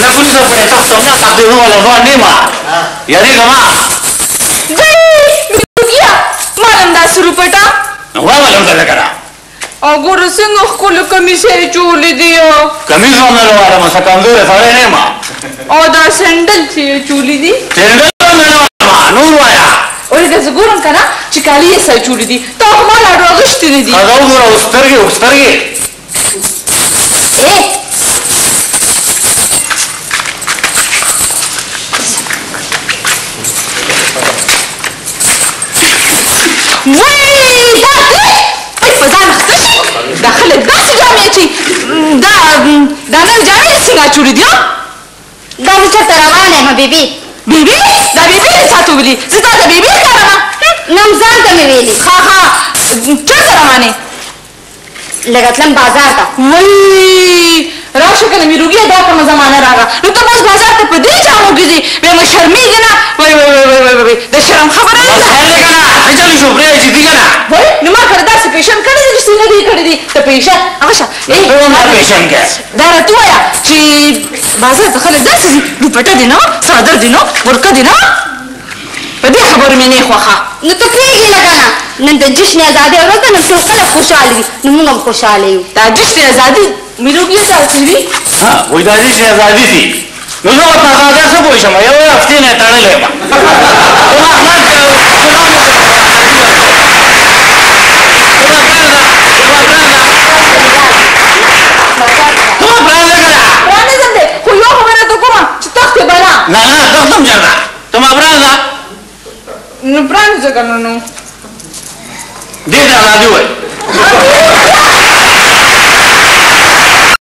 Kena pun sa pwede toknya tak dulu lawan ni mah. Yari kama. Gay, mirugia. Malam dah suruh peta. Wah malam dah kara. Agora sengoh kulu kamis hai chuli dia. Kamis mana lawan masa kandur sare ni mah. Ada sandal sih chuli di. Sandal mana mah nur waya. Orang dah seguran kana cikali ya saya chuli di. Tak malah ada agustin di. Ada orang ustargi. وي داخل فزان خطشي داخل الداس جامعتي دا نن جامعة سنگا چوری دیا دا بچه تروانه ما بیبی بیبی دا بیبی نساتو بلی زتا دا بیبی کارما نمزان تا می ویلی ها چر تروانه لگتلم بازار تا وی راشه کنه میروگی دا کم زمانه راگا نو تو بس بازار تا پدی جاؤ گیزی بے ما شرمیگی نا وی دا شرم خبره Jangan cuba jadi kan? Woi, nama kerja si patient kan ini sini lagi kerja the patient, apa sih? Mana patient ke? Darah tua ya, si bazar tu kalau dah sih dupatta dina, sadar dina, burka dina, pada khabar mana khuaha? نو تو پیږي لګانا نن د جشن آزادي ورځ نن ټول کله خوشاله دي نو موږ هم خوشاله یو دا جشن آزادي میروګي ساتي ها وای دا جشن آزادي دي نو زه ورته آزاد څه پوه شم یو هفتې نه تړلې ما نه تختم جرده تم ابرازه نو پرانځه کنه نو دې ته راځي وای